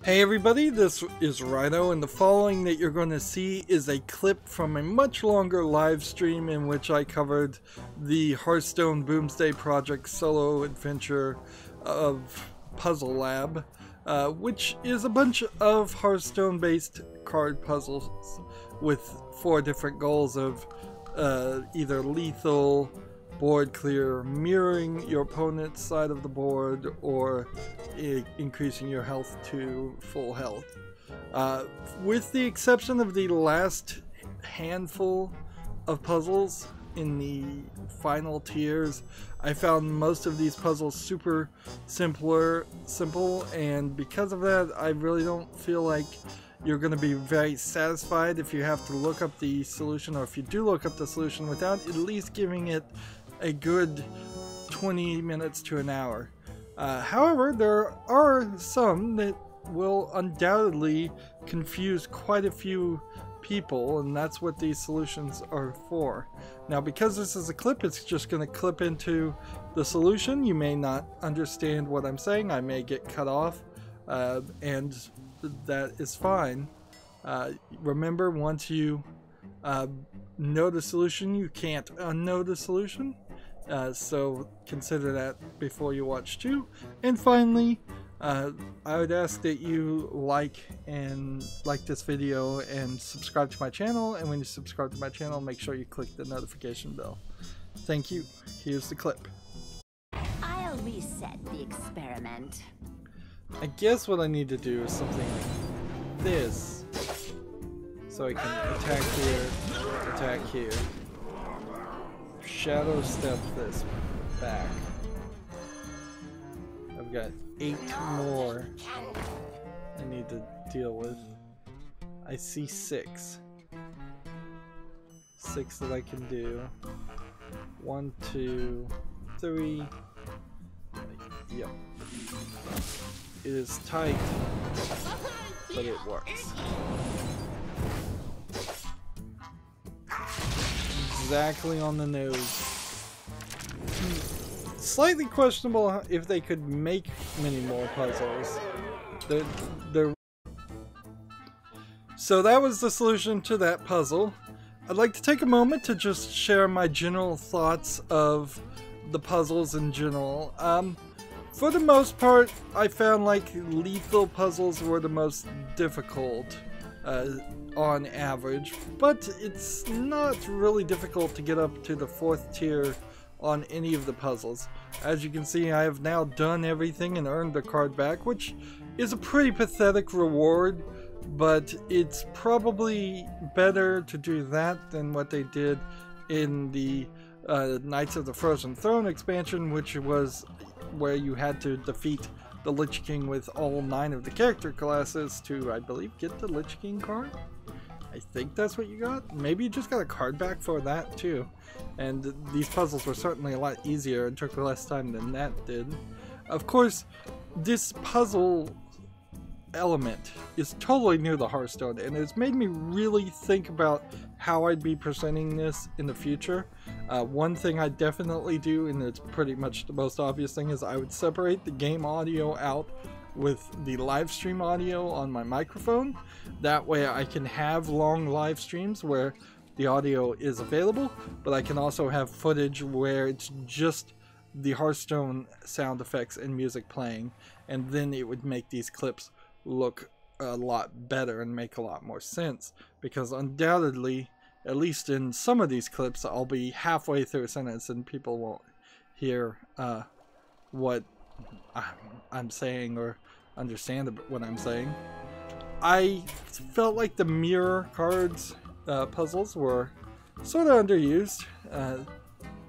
Hey everybody, this is Rydo, and the following that you're going to see is a clip from a much longer live stream in which I covered the Hearthstone Boomsday Project solo adventure of Puzzle Lab, which is a bunch of Hearthstone based card puzzles with 4 different goals of either lethal, board clear, mirroring your opponent's side of the board, or increasing your health to full health. With the exception of the last handful of puzzles in the final tiers, I found most of these puzzles super simple, and because of that, I really don't feel like you're going to be very satisfied if you have to look up the solution, or if you do look up the solution without at least giving it a good 20 minutes to an hour. However, there are some that will undoubtedly confuse quite a few people, and that's what these solutions are for. Now, because this is a clip, it's just going to clip into the solution. You may not understand what I'm saying. I may get cut off, and that is fine. Remember, once you know the solution, you can't unknow the solution. So consider that before you watch too. And finally, I would ask that you like this video and subscribe to my channel. And when you subscribe to my channel, make sure you click the notification bell. Thank you. Here's the clip. I'll reset the experiment. I guess what I need to do is something like this, so I can attack here, attack here. Shadow step this back. I've got 8 more I need to deal with. I see 6. 6 that I can do. 1, 2, 3. Yep. It is tight, but it works. Exactly on the nose. Slightly questionable if they could make many more puzzles. So that was the solution to that puzzle. I'd like to take a moment to just share my general thoughts of the puzzles in general. For the most part, I found like lethal puzzles were the most difficult. On average, but it's not really difficult to get up to the 4th tier on any of the puzzles. As you can see, I have now done everything and earned the card back, which is a pretty pathetic reward, but it's probably better to do that than what they did in the Knights of the Frozen Throne expansion, which was where you had to defeat the Lich King with all 9 of the character classes to, I believe, get the Lich King card. I think that's what you got. Maybe you just got a card back for that too. And these puzzles were certainly a lot easier and took less time than that did. Of course, this puzzle element is totally new to Hearthstone, and it's made me really think about how I'd be presenting this in the future. One thing I definitely do, and it's pretty much the most obvious thing, is I would separate the game audio out with the live stream audio on my microphone. That way I can have long live streams where the audio is available, but I can also have footage where it's just the Hearthstone sound effects and music playing, and then it would make these clips look a lot better and make a lot more sense, because undoubtedly, at least in some of these clips, I'll be halfway through a sentence and people won't hear what I'm saying or understand what I'm saying. I felt like the mirror cards puzzles were sort of underused.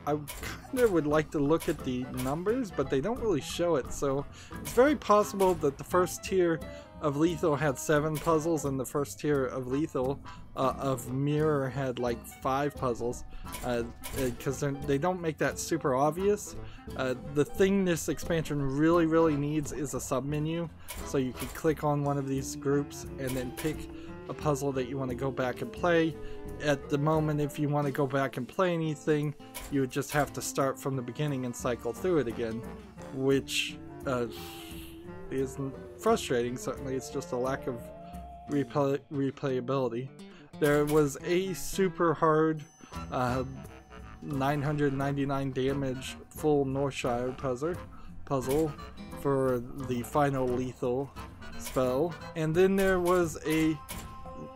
I kind of would like to look at the numbers, but they don't really show it, so it's very possible that the first tier of Lethal had 7 puzzles, and the first tier of Lethal of Myra had like 5 puzzles, because they don't make that super obvious. The thing this expansion really needs is a submenu, so you can click on one of these groups and then pick a puzzle that you want to go back and play. At the moment, if you want to go back and play anything, you would just have to start from the beginning and cycle through it again, which is frustrating. Certainly, it's just a lack of replayability. There was a super hard 999 damage full Northshire puzzle for the final lethal spell, and then there was a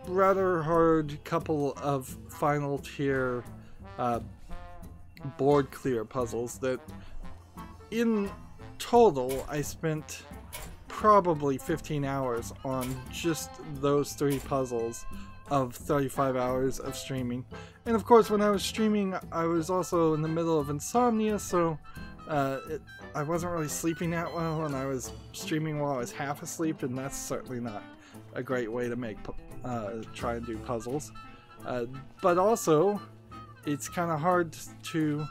rather hard couple of final tier board clear puzzles that in total I spent probably 15 hours on just those 3 puzzles of 35 hours of streaming. And of course, when I was streaming, I was also in the middle of insomnia, so I wasn't really sleeping that well, and I was streaming while I was half asleep, and that's certainly not a great way to try and do puzzles. But also, it's kind of hard to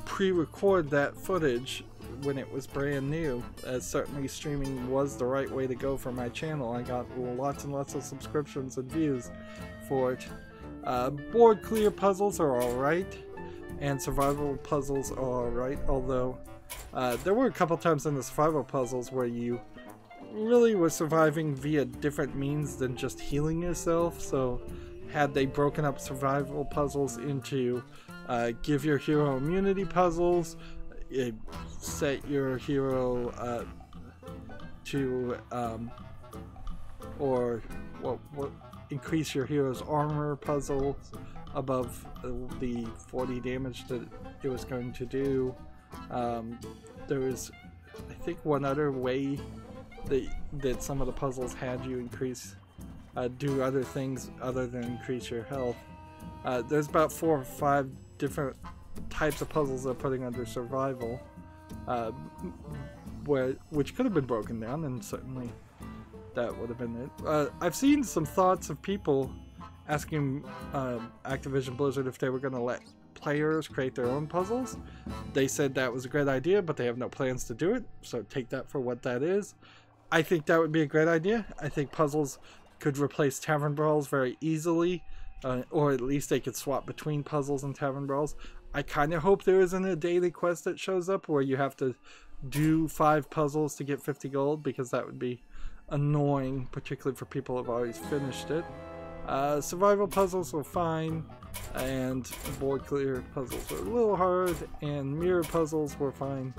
pre-record that footage when it was brand new, as certainly streaming was the right way to go for my channel. I got lots and lots of subscriptions and views for it. Board clear puzzles are alright, and survival puzzles are alright, although there were a couple times in the survival puzzles where you really were surviving via different means than just healing yourself. So had they broken up survival puzzles into give your hero immunity puzzles, set your hero to or increase your hero's armor puzzle above the 40 damage that it was going to do. There was, I think, one other way that some of the puzzles had you do other things other than increase your health. There's about 4 or 5 different types of puzzles they're putting under survival, which could have been broken down, and certainly that would have been it. I've seen some thoughts of people asking Activision Blizzard if they were going to let players create their own puzzles. They said that was a great idea, but they have no plans to do it, so take that for what that is. I think that would be a great idea. I think puzzles could replace tavern brawls very easily, or at least they could swap between puzzles and tavern brawls. I kind of hope there isn't a daily quest that shows up where you have to do 5 puzzles to get 50 gold, because that would be annoying, particularly for people who have already finished it. Survival puzzles were fine, and board clear puzzles were a little hard, and mirror puzzles were fine.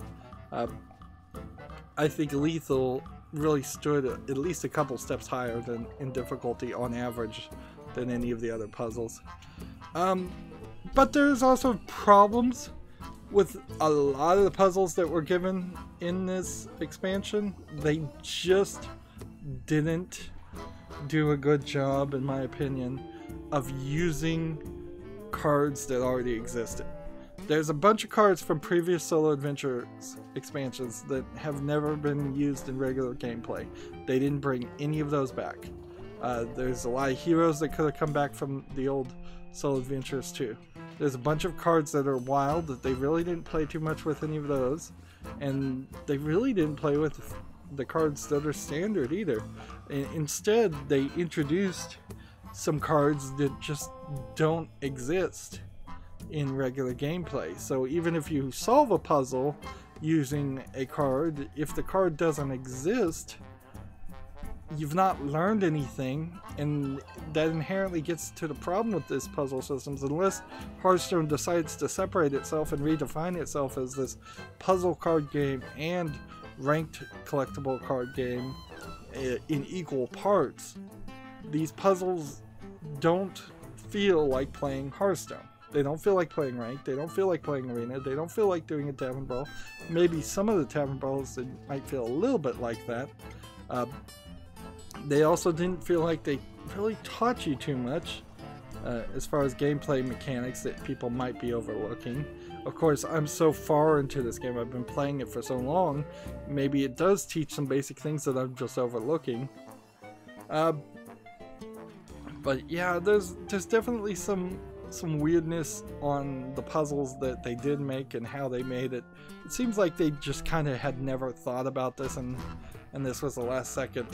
I think lethal really stood at least a couple steps higher than in difficulty on average than any of the other puzzles. But there's also problems with a lot of the puzzles that were given in this expansion. They just didn't do a good job, in my opinion, of using cards that already existed. There's a bunch of cards from previous Solo Adventures expansions that have never been used in regular gameplay. They didn't bring any of those back. There's a lot of heroes that could have come back from the old Solo Adventures too. There's a bunch of cards that are wild that they really didn't play too much with any of those, and they really didn't play with the cards that are standard either. Instead, they introduced some cards that just don't exist in regular gameplay. So even if you solve a puzzle using a card, if the card doesn't exist, you've not learned anything, and that inherently gets to the problem with this puzzle systems. Unless Hearthstone decides to separate itself and redefine itself as this puzzle card game and ranked collectible card game in equal parts, these puzzles don't feel like playing Hearthstone. They don't feel like playing ranked, they don't feel like playing arena, they don't feel like doing a tavern brawl. Maybe some of the tavern brawls might feel a little bit like that. They also didn't feel like they really taught you too much as far as gameplay mechanics that people might be overlooking. Of course, I'm so far into this game, I've been playing it for so long, maybe it does teach some basic things that I'm just overlooking. But yeah, there's definitely some weirdness on the puzzles that they did make and how they made it. It seems like they just kind of had never thought about this, and this was the last second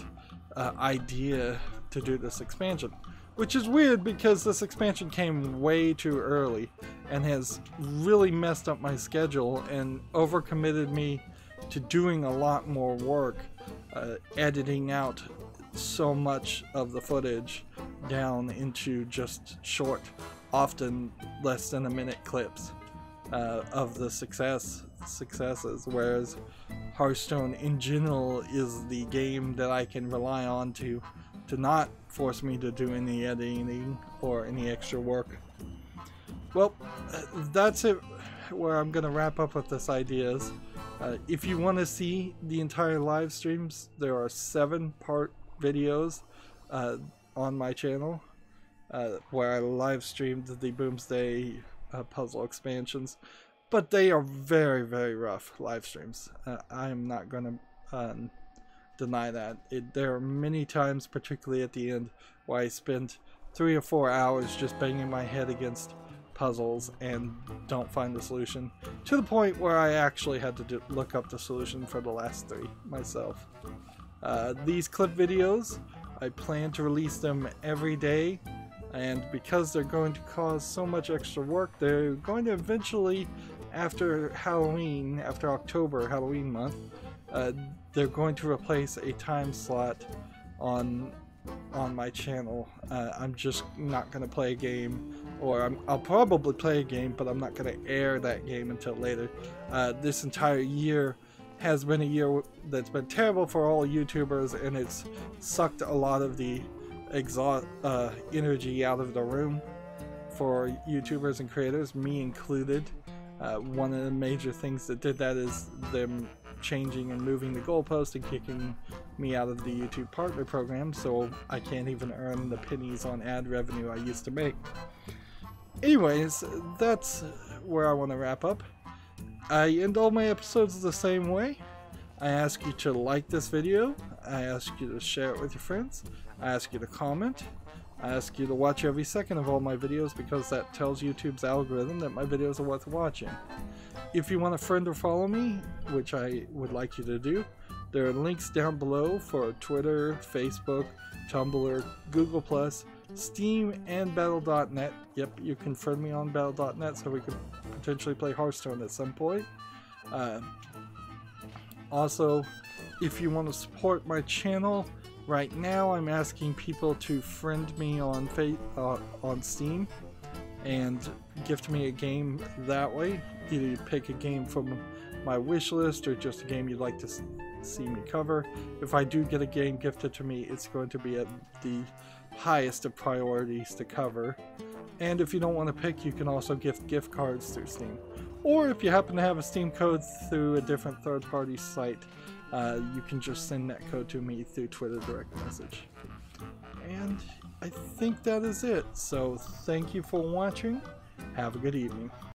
idea to do this expansion. Which is weird, because this expansion came way too early and has really messed up my schedule and overcommitted me to doing a lot more work, editing out so much of the footage down into just short, often less than a minute clips of the successes, whereas Hearthstone in general is the game that I can rely on to not force me to do any editing or any extra work. Well, that's it where I'm gonna wrap up with this ideas. If you want to see the entire live streams, there are 7-part videos on my channel where I live streamed the Boomsday puzzle expansions, but they are very, very rough live streams. I am not going to deny that. There are many times, particularly at the end, where I spend 3 or 4 hours just banging my head against puzzles and don't find the solution, to the point where I actually had to look up the solution for the last 3 myself. These clip videos, I plan to release them every day, and because they're going to cause so much extra work, they're going to eventually, after Halloween, after October, Halloween month, they're going to replace a time slot on my channel. I'm just not going to play a game, or I'll probably play a game, but I'm not going to air that game until later. This entire year has been a year that's been terrible for all YouTubers, and it's sucked a lot of the energy out of the room for YouTubers and creators, me included. One of the major things that did that is them changing and moving the goalpost and kicking me out of the YouTube partner program, so I can't even earn the pennies on ad revenue I used to make. Anyways, that's where I want to wrap up. I end all my episodes the same way. I ask you to like this video, I ask you to share it with your friends, I ask you to comment, I ask you to watch every second of all my videos, because that tells YouTube's algorithm that my videos are worth watching. If you want to friend or follow me, which I would like you to do, there are links down below for Twitter, Facebook, Tumblr, Google+, Steam, and Battle.net. Yep, you can friend me on Battle.net so we can potentially play Hearthstone at some point. Also, if you want to support my channel, right now I'm asking people to friend me on Steam and gift me a game that way. Either you pick a game from my wish list or just a game you'd like to see me cover. If I do get a game gifted to me, it's going to be at the highest of priorities to cover. And if you don't want to pick, you can also gift cards through Steam. Or if you happen to have a Steam code through a different third-party site, you can just send that code to me through Twitter direct message. And I think that is it. So thank you for watching. Have a good evening.